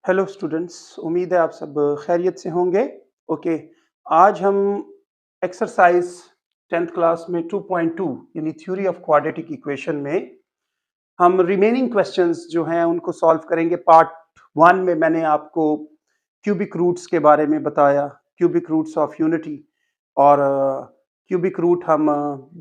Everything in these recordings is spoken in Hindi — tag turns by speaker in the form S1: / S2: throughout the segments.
S1: हेलो स्टूडेंट्स, उम्मीद है आप सब खैरियत से होंगे। ओके, आज हम एक्सरसाइज 10th क्लास में 2.2 यानी थ्योरी ऑफ क्वाड्रेटिक इक्वेशन में हम रिमेनिंग क्वेश्चंस जो हैं उनको सॉल्व करेंगे। पार्ट 1 में मैंने आपको क्यूबिक रूट्स के बारे में बताया, क्यूबिक रूट्स ऑफ यूनिटी, और क्यूबिक रूट हम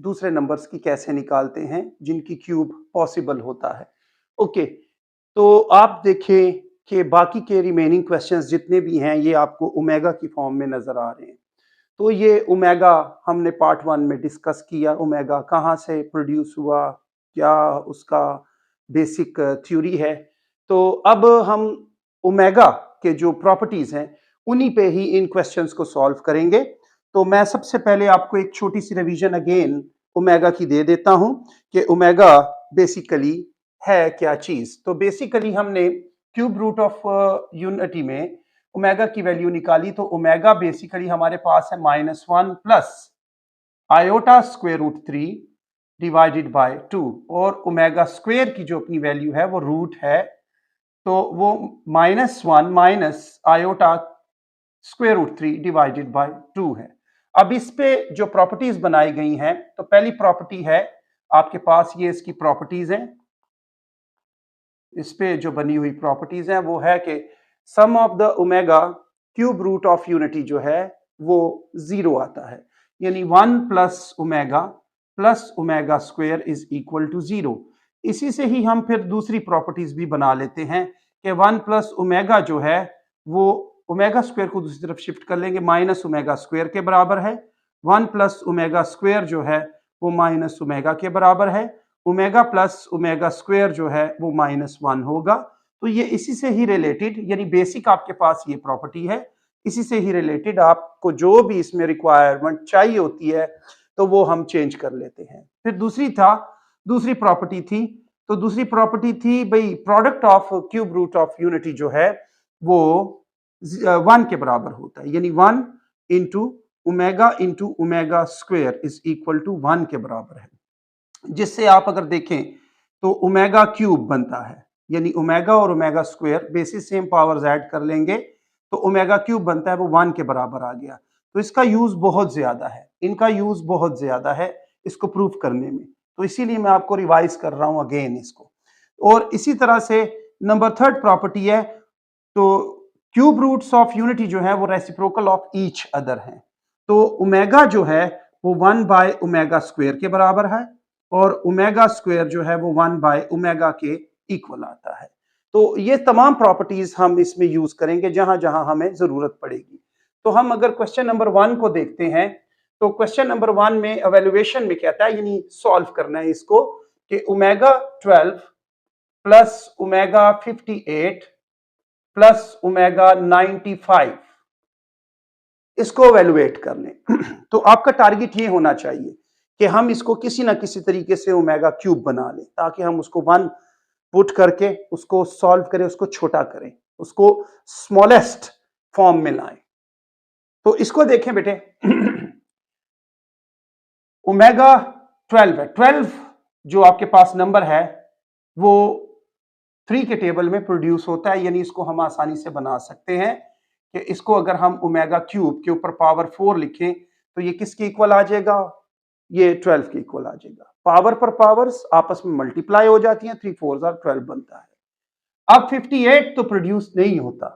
S1: दूसरे नंबर्स की कैसे निकालते हैं जिनकी क्यूब पॉसिबल होता है। ओके, तो आप देखें कि बाकी के रिमेनिंग क्वेश्चंस जितने भी हैं ये आपको ओमेगा की फॉर्म में नजर आ रहे हैं। तो ये ओमेगा हमने पार्ट 1 में डिस्कस किया, ओमेगा कहाँ से प्रोड्यूस हुआ, क्या उसका बेसिक थ्योरी है। तो अब हम ओमेगा के जो प्रॉपर्टीज हैं उन्हीं पे ही इन क्वेश्चंस को सॉल्व करेंगे। तो मैं सबसे पहले आपको एक छोटी सी रिवीजन अगेन ओमेगा की दे देता हूं कि ओमेगा बेसिकली है क्या चीज। तो बेसिकली हमने क्यूब रूट ऑफ यूनिटी में ओमेगा की वैल्यू निकाली, तो ओमेगा बेसिकली हमारे पास है -1 plus iota square root 3 divided by 2, और ओमेगा स्क्वायर की जो अपनी वैल्यू है वो रूट है, तो वो -1 minus iota square root 3 divided by 2 है। अब इस पे जो प्रॉपर्टीज बनाई गई हैं, तो पहली प्रॉपर्टी है आपके पास, ये इसकी प्रॉपर्टीज हैं। इस पे जो बनी हुई प्रॉपर्टीज हैं वो है कि sum of the omega cube root of unity जो है वो 0 आता है, यानी 1 plus omega square is equal to 0। इसी से ही हम फिर दूसरी प्रॉपर्टीज भी बना लेते हैं कि 1 प्लस ओमेगा जो है वो ओमेगा स्क्वायर को दूसरी तरफ शिफ्ट कर लेंगे, माइनस ओमेगा स्क्वायर के बराबर है। 1 प्लस ओमेगा स्क्वायर जो है वो माइनस ओमेगा के बराबर है। ओमेगा प्लस ओमेगा स्क्वायर जो है वो -1 होगा। तो ये इसी से ही रिलेटेड, यानी बेसिक आपके पास ये प्रॉपर्टी है, इसी से ही रिलेटेड आपको जो भी इसमें रिक्वायरमेंट चाहिए होती है तो वो हम चेंज कर लेते हैं। फिर दूसरी प्रॉपर्टी थी, तो दूसरी प्रॉपर्टी थी भाई product of cube root of unity जो है वो 1 के बराबर होता है, यानी 1 into omega square is equal to 1 के बराबर है। जिससे आप अगर देखें तो ओमेगा क्यूब बनता है, यानी ओमेगा और omega square basis same powers add कर लेंगे तो ओमेगा क्यूब बनता है, वो 1 के बराबर आ गया। तो इसका यूज बहुत ज्यादा है, इनका यूज बहुत ज्यादा है इसको प्रूफ करने में, तो इसीलिए मैं आपको रिवाइज कर रहा हूं अगेन इसको। और इसी तरह से नंबर 3rd प्रॉपर्टी है, तो क्यूब रूट्स ऑफ यूनिटी जो है वो रेसिप्रोकल ऑफ ईच अदर है। तो ओमेगा जो है वो 1 बाय ओमेगा स्क्वायर के बराबर है, और ओमेगा स्क्वायर जो है वो 1 बाय ओमेगा के इक्वल आता है। तो ये तमाम प्रॉपर्टीज हम इसमें यूज करेंगे जहां जहां हमें जरूरत पड़ेगी। तो हम अगर क्वेश्चन नंबर 1 को देखते हैं, तो क्वेश्चन नंबर 1 में एवेल्युएशन में कहता है, यानी सॉल्व करना है इसको, कि omega 12 plus omega 58 plus omega 95 इसको एवेल्युएट कर लें। तो आपका टारगेट ये होना चाहिए कि हम इसको किसी ना किसी तरीके से ओमेगा क्यूब बना लें, ताकि हम उसको 1 पुट करके उसको सॉल्व करें, उसको छोटा करें, उसको स्मॉलेस्ट फॉर्म में लाएं। तो इसको देखें बेटे, ओमेगा 12 है, 12 जो आपके पास नंबर है वो 3 के टेबल में प्रोड्यूस होता है, यानी इसको हम आसानी से बना सकते हैं कि इसको अगर हम ओमेगा क्यूब के ऊपर पावर 4 लिखें तो ये किसके इक्वल आ जाएगा, ये 12 के इक्वल आ जाएगा। पावर पर पावर्स आपस में मल्टीप्लाई हो जाती हैं, 3 4 12 बनता है। अब 58 तो प्रोड्यूस नहीं होता,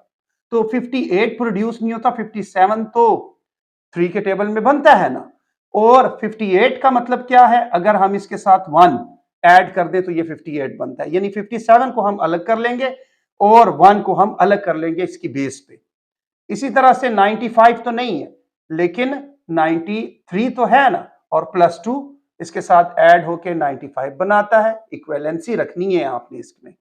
S1: तो 58 प्रोड्यूस नहीं होता, 57 तो 3 के टेबल में बनता है ना। और 58 का मतलब क्या है, अगर हम इसके साथ 1 ऐड कर दें तो ये 58 बनता है, यानी 57 को हम अलग कर लेंगे और 1 को हम अलग कर लेंगे इसकी बेस पे। इसी तरह से 95 तो नहीं है, लेकिन 93 तो है ना, और +2 इसके साथ ऐड होके 95 बनाता है। इक्विवेलेंसी रखनी है आपने इसमें।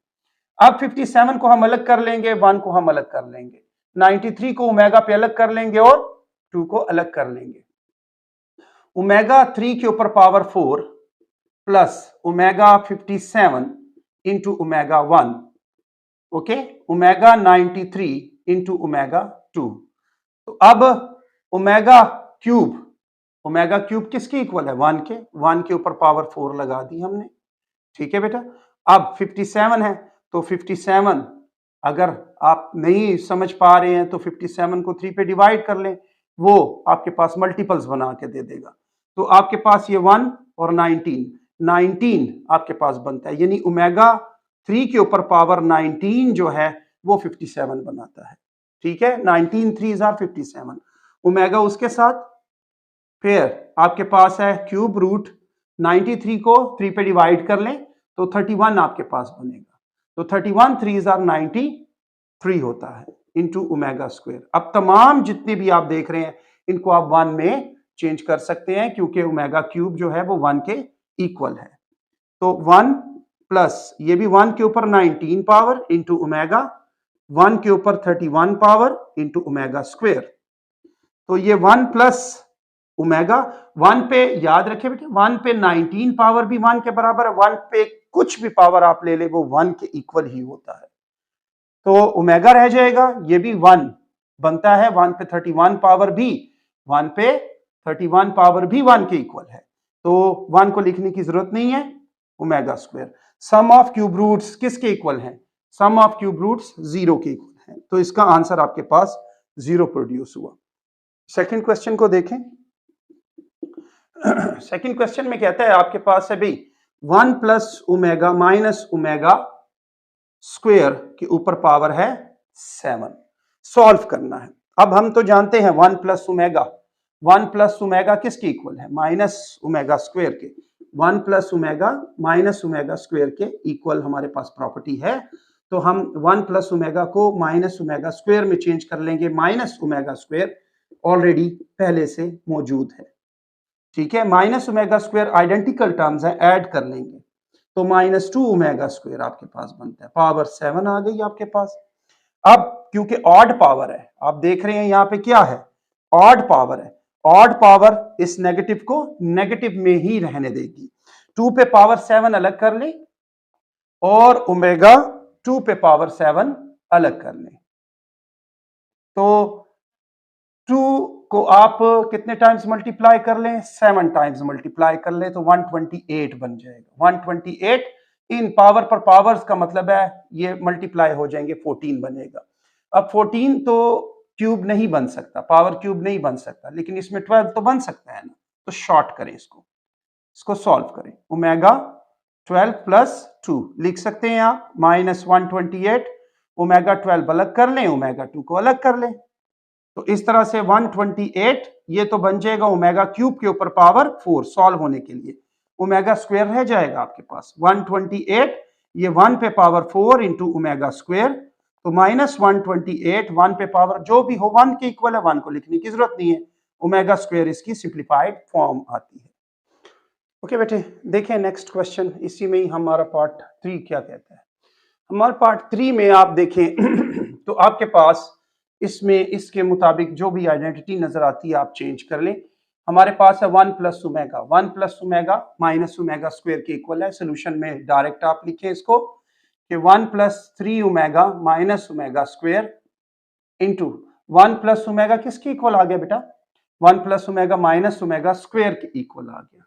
S1: अब 57 को हम अलग कर लेंगे, 1 को हम अलग कर लेंगे, 93 को ओमेगा पे अलग कर लेंगे और 2 को अलग कर लेंगे। ओमेगा 3 के ऊपर power 4 plus omega 57 into omega 1, okay, omega 93 into omega 2। तो अब ओमेगा क्यूब किसके इक्वल है, 1 के ऊपर पावर 4 लगा दी हमने, ठीक है बेटा। अब 57 है तो 57 अगर आप नहीं समझ पा रहे हैं तो 57 को 3 पे डिवाइड कर लें, वो आपके पास मल्टीपल्स बना के दे देगा। तो आपके पास ये 1 और 19 आपके पास बनता है, यानी ओमेगा 3 के ऊपर पावर 19 जो है वो 57 बनाता है। ठीक है, 19 3 आर 57। ओमेगा उसके साथ, फिर आपके पास है क्यूब रूट 93 को 3 पे डिवाइड कर लें तो 31 आपके पास बनेगा। तो 31 3 आर 93 होता है इंटू ओमेगा स्क्वायर। अब तमाम जितने भी आप देख रहे हैं इनको आप 1 में चेंज कर सकते हैं क्योंकि ओमेगा क्यूब जो है वो 1 के इक्वल है। तो 1 प्लस ये भी 1 के ऊपर 19 पावर इंटू ओमेगा, 1 के ऊपर 31 पावर इंटू ओमेगा स्क्वायर। तो ये 1 प्लस ओमेगा, 1 पे याद रखे बेटे 1 पे 19 पावर भी 1 के बराबर है, 1 पे कुछ भी पावर आप ले ले वो 1 के इक्वल ही होता है। तो ओमेगा रह जाएगा, ये भी 1 बनता है, 1 पे 31 पावर भी 1 पे 31 पावर भी 1 के इक्वल है। तो 1 को लिखने की जरूरत नहीं है, omega square. Sum of cube roots किसके इक्वल है? सम ऑफ क्यूब रूट्स 0 के इक्वल है। तो इसका आंसर आपके पास 0 प्रोड्यूस हुआ। सेकंड क्वेश्चन को देखें। सेकंड क्वेश्चन में कहता है आपके पास है भाई 1 plus omega minus omega square के ऊपर पावर है 7, सॉल्व करना है। अब हम तो जानते हैं 1 प्लस ओमेगा किसके इक्वल है? माइनस ओमेगा स्क्वायर के। 1 plus omega minus omega square के इक्वल हमारे पास प्रॉपर्टी है। तो हम 1 प्लस ओमेगा को माइनस ओमेगा स्क्वायर में चेंज कर लेंगे। माइनस ओमेगा स्क्वायर ऑलरेडी पहले से मौजूद है, ठीक है। Minus omega square identical terms है, ऐड कर लेंगे तो -2 ओमेगा स्क्वायर आपके पास बनता है। पावर 7 आ गई आपके पास। अब क्योंकि ऑड पावर है, आप देख रहे हैं यहां पे क्या है, ऑड पावर है। ऑड पावर इस नेगेटिव को नेगेटिव में ही रहने देगी। 2 पे पावर 7 अलग कर लें और ओमेगा 2 पे पावर 7 अलग कर लें। तो 2 को आप कितने टाइम्स मल्टीप्लाई कर लें? 7 टाइम्स मल्टीप्लाई कर लें तो 128 बन जाएगा। 128 इन पावर पर पावर्स का मतलब है ये मल्टीप्लाई हो जाएंगे, 14 बनेगा। अब 14 तो क्यूब नहीं बन सकता, पावर क्यूब नहीं बन सकता, लेकिन इसमें 12 तो बन सकता है ना। तो शॉर्ट करें इसको सॉल्व करें। ओमेगा 12 प्लस 2 लिख सकते हैं आप, -128। ओमेगा 12 अलग कर लें, ओमेगा 2 को अलग कर लें। तो इस तरह से 128 ये तो बन जाएगा ओमेगा क्यूब के ऊपर पावर 4 सॉल्व होने के लिए। ओमेगा स्क्वायर रह जाएगा आपके पास 128, ये 1 पे पावर 4 इंटू ओमेगा स्क्वायर। तो -128 1 पे पावर जो भी हो 1 के इक्वल है, 1 को लिखने की जरूरत नहीं है। ओमेगा स्क्वायर इसकी सिंप्लीफाइड फॉर्म आती है। ओके बेटे, देखें नेक्स्ट क्वेश्चन, इसी में ही हमारा पार्ट 3 क्या कहता है। हमारे पार्ट 3 में आप देखें तो आपके पास इसमें इसके मुताबिक जो भी आइडेंटिटी नजर आती है आप चेंज कर लें। हमारे पास है 1 plus omega, 1 plus omega minus omega square के इक्वल है। सोल्यूशन में डायरेक्ट आप लिखें इसको कि 1 plus 3 omega minus omega square into 1 plus omega किसके इक्वल आ गया बेटा? 1 plus omega minus omega square के इक्वल आ गया।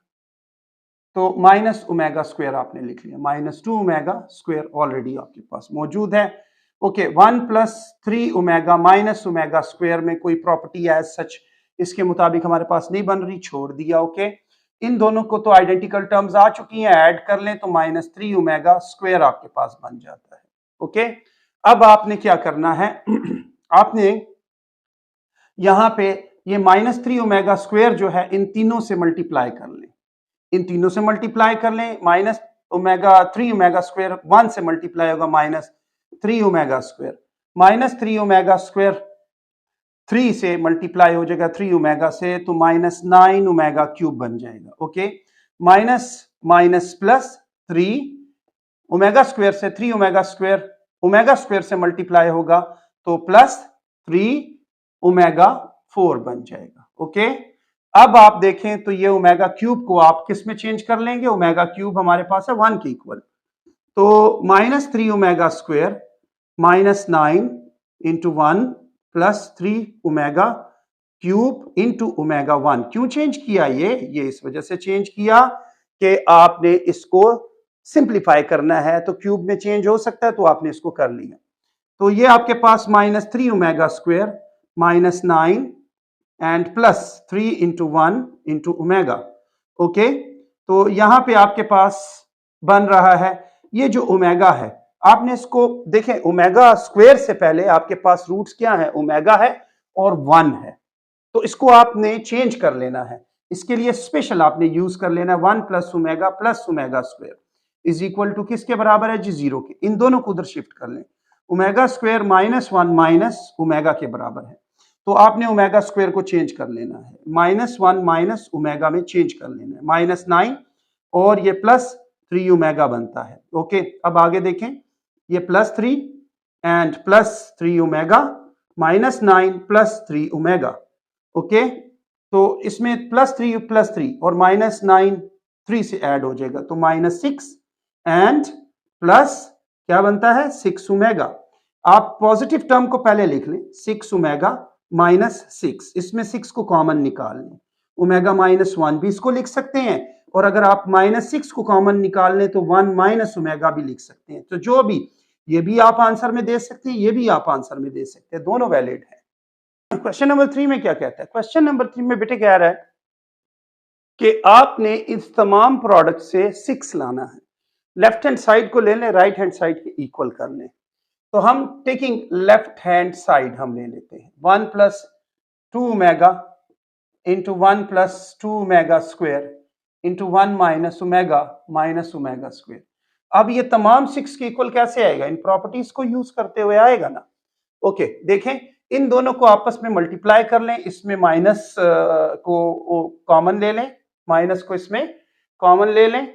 S1: तो माइनस ओमेगा स्क्वायर आपने लिख लिया, -2 ओमेगा स्क्वायर ऑलरेडी आपके पास मौजूद है। Okay, 1 plus 3 omega minus omega square में कोई प्रॉपर्टी एज सच इसके मुताबिक हमारे पास नहीं बन रही, छोड़ दिया। ओके, इन दोनों को तो आइडेंटिकल टर्म्स आ चुकी हैं, ऐड कर लें तो -3 ओमेगा स्क्वायर आपके पास बन जाता है। ओके, अब आपने क्या करना है आपने यहां पे ये -3 ओमेगा स्क्वायर जो है इन तीनों से मल्टीप्लाई कर लें, इन तीनों से मल्टीप्लाई कर लें। -3 ओमेगा स्क्वायर 1 से मल्टीप्लाई होगा -3 ओमेगा स्क्वायर, -3 ओमेगा स्क्वायर 3 से मल्टीप्लाई हो जाएगा 3 ओमेगा से, तो -9 ओमेगा क्यूब बन जाएगा। Okay, minus minus plus 3 omega square से 3 ओमेगा स्क्वायर से मल्टीप्लाई होगा तो +3 ओमेगा 4 बन जाएगा। ओके, अब आप देखें तो ये ओमेगा क्यूब को आप किस में चेंज कर लेंगे? ओमेगा क्यूब हमारे पास है 1 के इक्वल, तो -3 omega square -9 into 1 +3 omega cube into omega 1। क्यों चेंज किया? ये इस वजह से चेंज किया कि आपने इसको सिंप्लीफाई करना है, तो क्यूब में चेंज हो सकता है तो आपने इसको कर लिया। तो ये आपके पास -3 omega square -9 and +3 into 1 into omega. Okay, तो यहां पे आपके पास बन रहा है ये जो ओमेगा है, आपने इसको देखें, ओमेगा स्क्वायर से पहले आपके पास रूट्स क्या है, ओमेगा है और 1 है, तो इसको आपने चेंज कर लेना है। इसके लिए स्पेशल आपने यूज कर लेना है 1 plus omega square is equal to किसके बराबर है जी, 0 के। इन दोनों को उधर शिफ्ट कर लें, ओमेगा स्क्वायर -1 माइनस ओमेगा के बराबर है, तो आपने ओमेगा स्क्वायर को चेंज कर लेना है, -1 माइनस ओमेगा में चेंज कर लेना है, -9 और ये +3 ओमेगा बनता है। ओके, अब आगे देखें, ये +3 एंड +3 ओमेगा -9 +3 ओमेगा। ओके, तो इसमें +3 और -9 3 से ऐड हो जाएगा, तो -6 एंड प्लस क्या बनता है 6 ओमेगा। आप पॉजिटिव टर्म को पहले लिख लें, 6 ओमेगा -6, इसमें 6 को कॉमन निकाल लें, ओमेगा -1 भी इसको लिख सकते हैं, और अगर आप -6 को कॉमन निकाल लें तो 1 माइनस ओमेगा भी लिख सकते हैं। तो जो भी, ये भी आप आंसर में दे सकते हैं, ये भी आप आंसर में दे सकते हैं, दोनों वैलिड है। क्वेश्चन नंबर 3 में क्या कहता है, क्वेश्चन नंबर 3 में बेटे कह रहा है कि आपने इस तमाम प्रोडक्ट से 6 लाना है, लेफ्ट हैंड साइड को ले लें, राइट हैंड साइड के इक्वल कर लें। तो हम टेकिंग लेफ्ट हैंड साइड हम ले लेते हैं, 1 + 2 omega into 1 + 2 omega square into 1 minus omega square. अब ये तमाम 6 के इक्वल कैसे आएगा, इन प्रॉपर्टीज को यूज करते हुए आएगा ना। ओके, देखें, इन दोनों को आपस में मल्टीप्लाई कर लें, इसमें माइनस को कॉमन ले लें, माइनस को इसमें कॉमन ले लें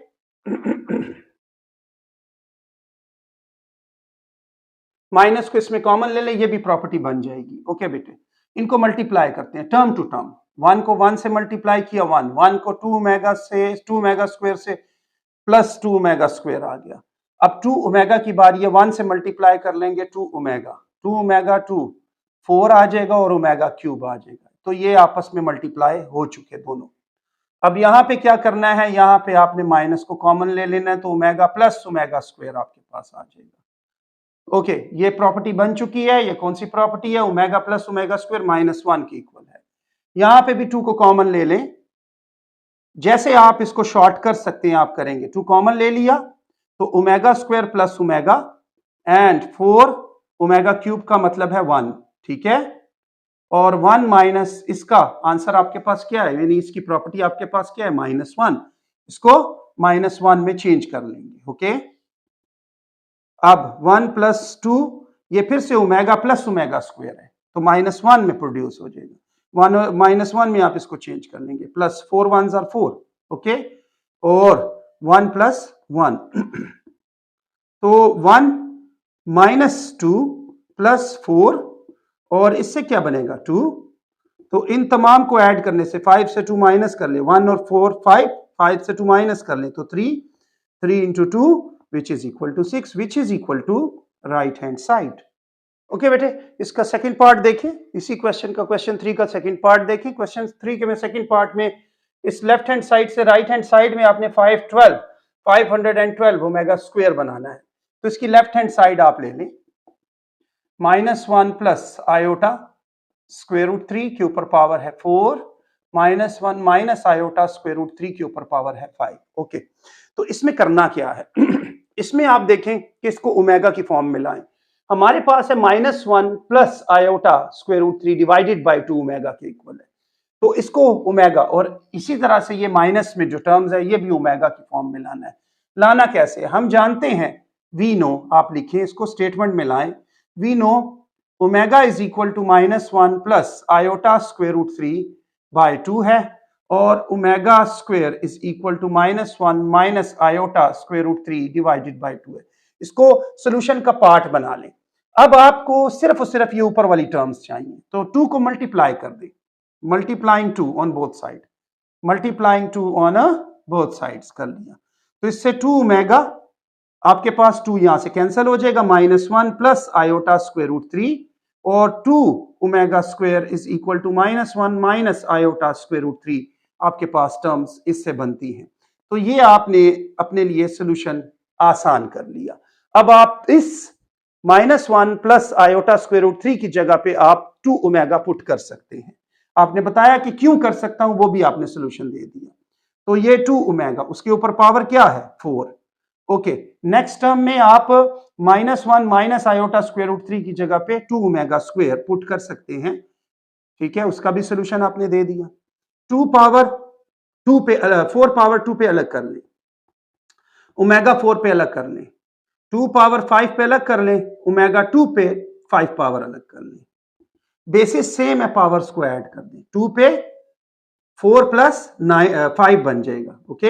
S1: माइनस को इसमें कॉमन ले लें, ये भी प्रॉपर्टी बन जाएगी। ओके बेटे, इनको मल्टीप्लाई करते हैं टर्म टू टर्म, 1 को 1 से मल्टीप्लाई किया, 1 को 2 ओमेगा स्क्वायर से +2 ओमेगा स्क्वायर आ गया। अब 2 ओमेगा की बारी है, 1 से मल्टीप्लाई कर लेंगे 2 ओमेगा 2 4 आ जाएगा और ओमेगा क्यूब आ जाएगा। तो ये आपस में मल्टीप्लाई हो चुके दोनों। अब यहाँ पे क्या करना है, यहाँ पे आपने माइनस को कॉमन ले लेना है, तो ओमेगा प्लस ओमेगा स्क्वायर आपके पास आ जाएगा। ओके, ये प्रॉपर्टी बन चुकी है। ये कौन सी प्रॉपर्टी है, ओमेगा प्लस ओमेगा स्क्वायर -1 के इक्वल है। यहां पे भी 2 को कॉमन ले लें, जैसे आप इसको शॉर्ट कर सकते हैं आप करेंगे, 2 कॉमन ले लिया तो omega square plus omega and 4 omega cube का मतलब है 1, ठीक है, और 1 माइनस इसका आंसर आपके पास क्या है, यानी इसकी प्रॉपर्टी आपके पास क्या है, -1, इसको -1 में चेंज कर लेंगे। ओके, अब 1 + 2 ये फिर से ओमेगा प्लस ओमेगा स्क्वायर है, तो -1 में प्रोड्यूस हो जाएगा, 1 में आप इसको चेंज कर लेंगे, +4 1s are 4, ओके, और 1 + 1 तो 1 - 2 + 4 और इससे क्या बनेगा 2, तो इन तमाम को ऐड करने से 5 से 2 माइनस कर ले, 1 और 4 5 से 2 माइनस कर ले तो 3 into 2 which is equal to 6, which is equal to right hand side। Okay बेटे, इसका सेकंड पार्ट देखें, इसी क्वेश्चन का क्वेश्चन 3 का सेकंड पार्ट देखें। क्वेश्चन 3 के में सेकंड पार्ट में इस लेफ्ट हैंड साइड से राइट हैंड साइड में आपने 512 ओमेगा स्क्वायर बनाना है, तो इसकी लेफ्ट हैंड साइड आप ले लें, -1 प्लस आयोटा √3 के ऊपर पावर है 4 -1 माइनस आयोटा √3 के ऊपर पावर है 5। ओके, तो इसमें करना क्या है इसमें आप देखें कि इसको ओमेगा की फॉर्म में लाएं। हमारे पास है -1 plus iota √3 divided by 2 omega के इक्वल है, तो इसको ओमेगा, और इसी तरह से ये माइनस में जो टर्म्स है ये भी ओमेगा की फॉर्म में लाना है। लाना कैसे, हम जानते हैं, वी नो, आप लिखें इसको स्टेटमेंट में लाएं, we know omega is equal to -1 plus iota √3 by 2 है, और omega square is equal to -1 minus iota √3 divided by 2 है। इसको सॉल्यूशन का पार्ट बना लें। अब आपको सिर्फ और सिर्फ ये ऊपर वाली टर्म्स चाहिए, तो 2 को मल्टीप्लाई कर दें, multiplying 2 on both side, multiplying 2 on both sides कर लिया, तो इससे 2 ओमेगा आपके पास 2 यहां से कैंसिल हो जाएगा, -1 प्लस आयोटा √3 और 2 omega square is equal to -1 minus iota √3 आपके पास टर्म्स इससे बनती हैं। तो ये आपने अपने लिए सॉल्यूशन आसान कर लिया। अब आप इस -1 प्लस आयोटा स्क्वायर रूट 3 की जगह पे आप 2 ओमेगा पुट कर सकते हैं। आपने बताया कि क्यों कर सकता हूं, वो भी आपने सोल्यूशन दे दिया। तो ये 2 ओमेगा, उसके ऊपर पावर क्या है 4। ओके, नेक्स्ट टर्म में आप -1 माइनस आयोटा स्क्वायर रूट 3 की जगह पे 2 ओमेगा स्क्वायर पुट कर सकते हैं। ठीक है, उसका भी सोल्यूशन आपने दे दिया। 2 पावर 2 पे 4 पावर 2 पे अलग कर लें, ओमेगा 4 पे अलग कर लें, 2 पावर 5 पे अलग कर लें, ओमेगा 2 पे 5 पावर अलग कर लें। बेसिस सेम है, पावर्स को ऐड कर दें, 2 पे 4 प्लस 5 बन जाएगा। ओके,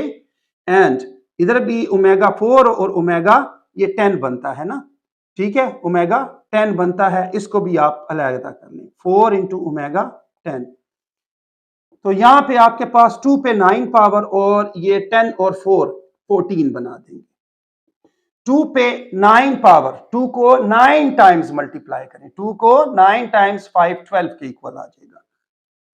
S1: एंड इधर भी ओमेगा 4 और ओमेगा ये 10 बनता है ना। ठीक है, ओमेगा 10 बनता है, इसको भी आप अलग-अलग कर लें, 4 इंटू ओमेगा 10। तो यहां पे आपके पास 2 पे 9 पावर और ये 10 और 4 14 बना देंगे। 2 पे 9 पावर, 2 को 9 टाइम्स मल्टीप्लाई करें, 2 को 9 टाइम्स 5 12 के इक्वल आ जाएगा।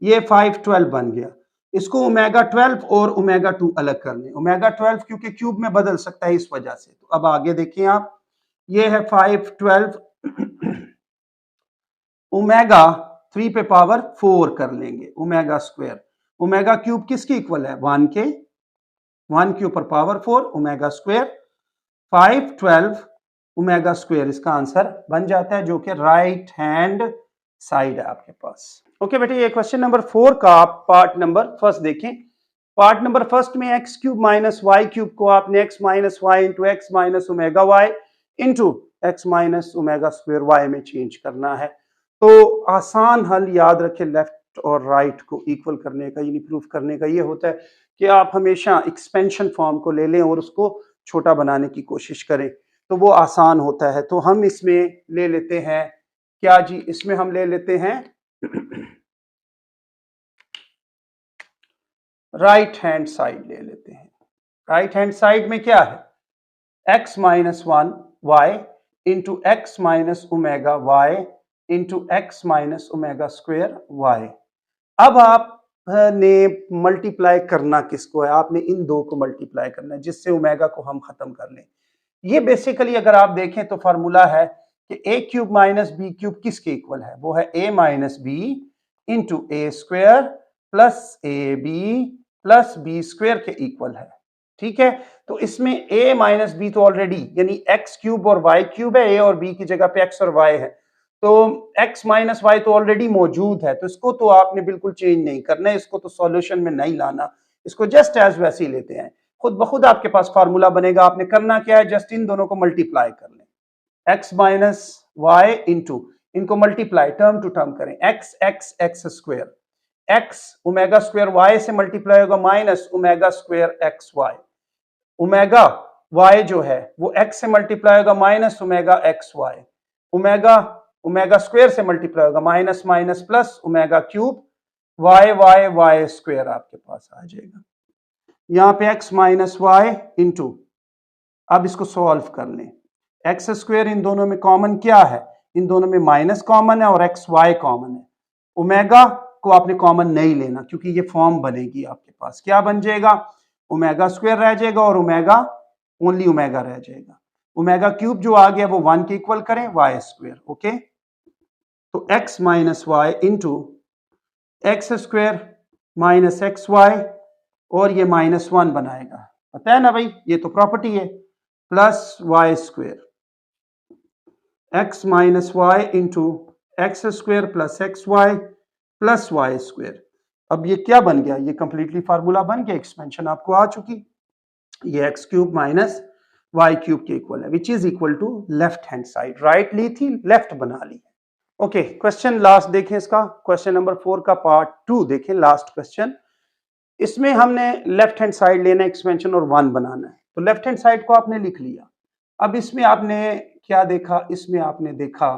S1: ये 5 12 बन गया। इसको ओमेगा 12 और ओमेगा 2 अलग कर लें। ओमेगा 12 क्योंकि क्यूब में बदल सकता है इस वजह से। तो अब आगे देखें आप, ये है 5 12 ओमेगा 3 पे पावर 4 कर लेंगे, ओमेगा स्क्वायर। ओमेगा क्यूब किसके इक्वल है 1 के, 1 के ऊपर power 4 omega square 5 12 omega square, इसका आंसर बन जाता है, जो कि राइट हैंड साइड है आपके पास। ओके बेटे, ये क्वेश्चन नंबर 4 का आप पार्ट नंबर फर्स्ट देखें। पार्ट नंबर फर्स्ट में x cube minus Y cube को आपने x minus y into x minus omega y into x minus omega square y में चेंज करना है। तो आसान हल याद रखें, लेफ्ट और राइट को इक्वल करने का, यानी प्रूफ करने का ये होता है कि आप हमेशा एक्सपेंशन फॉर्म को ले लें और उसको छोटा बनाने की कोशिश करें, तो वो आसान होता है। तो हम इसमें ले लेते हैं क्या जी, इसमें हम ले लेते हैं राइट हैंड साइड ले लेते हैं। राइट हैंड साइड में क्या है, x minus 1 y into x minus omega y into x minus omega square y. अब आपने मल्टीप्लाई करना किसको है, आपने इन दो को मल्टीप्लाई करना है, जिससे ओमेगा को हम खत्म कर लें। ये बेसिकली अगर आप देखें तो फार्मूला है कि A cube minus B cube किसके इक्वल है, वो है A minus B into A square plus A B plus B square के इक्वल है। ठीक है, तो इसमें a माइनस बी तो ऑलरेडी यानी एक्स क्यूब और वाई क्यूब है, a और b की जगह पे x और y है, तो x माइनस वाई तो ऑलरेडी मौजूद है, तो इसको तो आपने बिल्कुल चेंज नहीं करना है, इसको तो सॉल्यूशन में नहीं लाना, इसको जस्ट एज वैसे ही लेते हैं, खुद ब खुद आपके पास फार्मूला बनेगा। आपने करना क्या है, जस्ट इन दोनों को मल्टीप्लाई कर लें, x माइनस वाई इंटू इनको मल्टीप्लाई टर्म टू टर्म करें, x x x square, x omega square y से मल्टीप्लाई होगा minus omega square x y, omega y जो है वो x से मल्टीप्लाई होगा minus omega x y, omega omega square से मल्टीप्लाई होगा minus minus plus omega cube y y y square आपके पास आ जाएगा। यहां पे x माइनस वाई इंटू, अब इसको सॉल्व कर लें, एक्स स्क्वायर इन दोनों में कॉमन क्या है, इन दोनों में माइनस कॉमन है और एक्स वाई कॉमन है। ओमेगा को आपने कॉमन नहीं लेना क्योंकि ये फॉर्म बनेगी आपके पास, क्या बन जाएगा, ओमेगा स्क्वायर रह जाएगा और ओमेगा ओनली ओमेगा रह जाएगा। ओमेगा क्यूब जो आ गया वो 1 के इक्वल करें, वाई स्क्वायर। ओके, तो x minus y into x square minus x y और ये -1 बनाएगा, पता है ना भाई, ये तो प्रॉपर्टी है, plus y square, x minus y into x square plus x y plus y square. अब ये क्या बन गया, ये कंप्लीटली फार्मूला बन गया, एक्सपेंशन आपको आ चुकी, ये X cube minus Y cube के इक्वल है, which is equal to left hand side, right ली थी लेफ्ट बना ली। ओके, क्वेश्चन लास्ट देखें इसका, क्वेश्चन नंबर 4 का पार्ट 2 देखें, लास्ट क्वेश्चन। इसमें हमने लेफ्ट हैंड साइड लेना है एक्सपेंशन और 1 बनाना है, तो लेफ्ट हैंड साइड को आपने लिख लिया। अब इसमें आपने क्या देखा, इसमें आपने देखा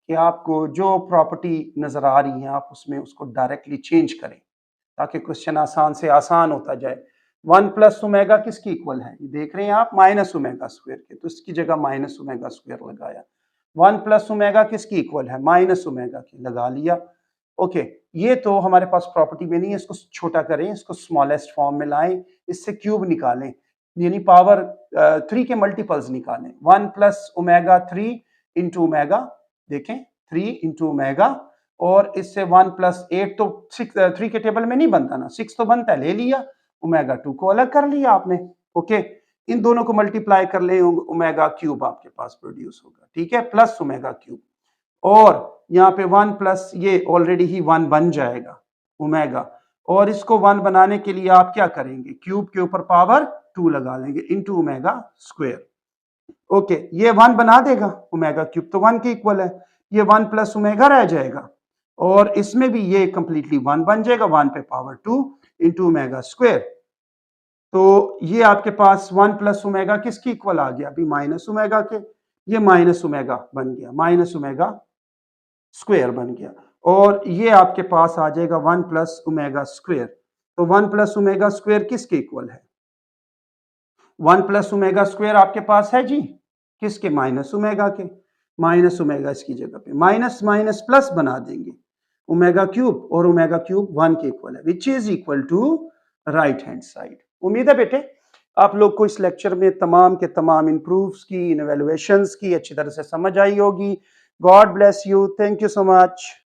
S1: कि आपको जो प्रॉपर्टी नजर आ रही है आप उसमें उसको डायरेक्टली चेंज करें ताकि क्वेश्चन आसान से आसान होता जाए। 1 प्लस ओमेगा किसकी इक्वल है, ये देख रहे हैं आप, माइनस ओमेगा स्क्वायर के, तो इसकी जगह माइनस ओमेगा स्क्वायर लगाया। 1 प्लस ओमेगा किसकी इक्वल है, माइनस ओमेगा की, लगा लिया। ओके, ये तो हमारे पास प्रॉपर्टी में नहीं है, इसको छोटा करें, इसको स्मॉलेस्ट फॉर्म में लाएं, इससे क्यूब निकालें, यानी पावर 3 के मल्टीपल्स निकालें। 1 प्लस ओमेगा 3 इंटू ओमेगा, देखें 3 इंटू ओमेगा, और इससे 1 प्लस 8 तो 3 के टेबल में नहीं बनता ना, 6 तो बनता है, ले लिया, ओमेगा 2 को अलग कर लिया आपने। ओके, इन दोनों को मल्टीप्लाई कर ले, ओमेगा क्यूब आपके पास प्रोड्यूस होगा, ठीक है, प्लस ओमेगा क्यूब, और यहाँ पे 1 प्लस ये ऑलरेडी ही 1 बन जाएगा ओमेगा, और इसको 1 बनाने के लिए आप क्या करेंगे, क्यूब के ऊपर पावर 2 लगा लेंगे इंटू ओमेगा स्क्वायर। ओके, ये 1 बना देगा, ओमेगा क्यूब तो 1 के इक्वल है, ये 1 प्लस ओमेगा रह जाएगा, और इसमें भी ये कंप्लीटली 1 बन जाएगा, 1 पे पावर 2 इंटू ओमेगा स्क्वायर। तो ये आपके पास 1 प्लस ओमेगा किसकी इक्वल आ गया, अभी माइनस ओमेगा के, ये माइनस ओमेगा बन गया, माइनस ओमेगा स्क्वायर बन गया, और ये आपके पास आ जाएगा 1 प्लस ओमेगा स्क्वायर। तो 1 प्लस ओमेगा स्क्वायर किसके इक्वल है, 1 प्लस ओमेगा स्क्वायर आपके पास है जी किसके, माइनस ओमेगा के, माइनस ओमेगा इसकी जगह पे माइनस माइनस प्लस बना देंगे, ओमेगा क्यूब, और ओमेगा क्यूब 1 के इक्वल है, which is equal to right hand side. उम्मीद है बेटे आप लोग को इस लेक्चर में तमाम के तमाम इंप्रूव्स की, इन एवेलुएशंस की अच्छी तरह से समझ आई होगी। God bless you, thank you so much.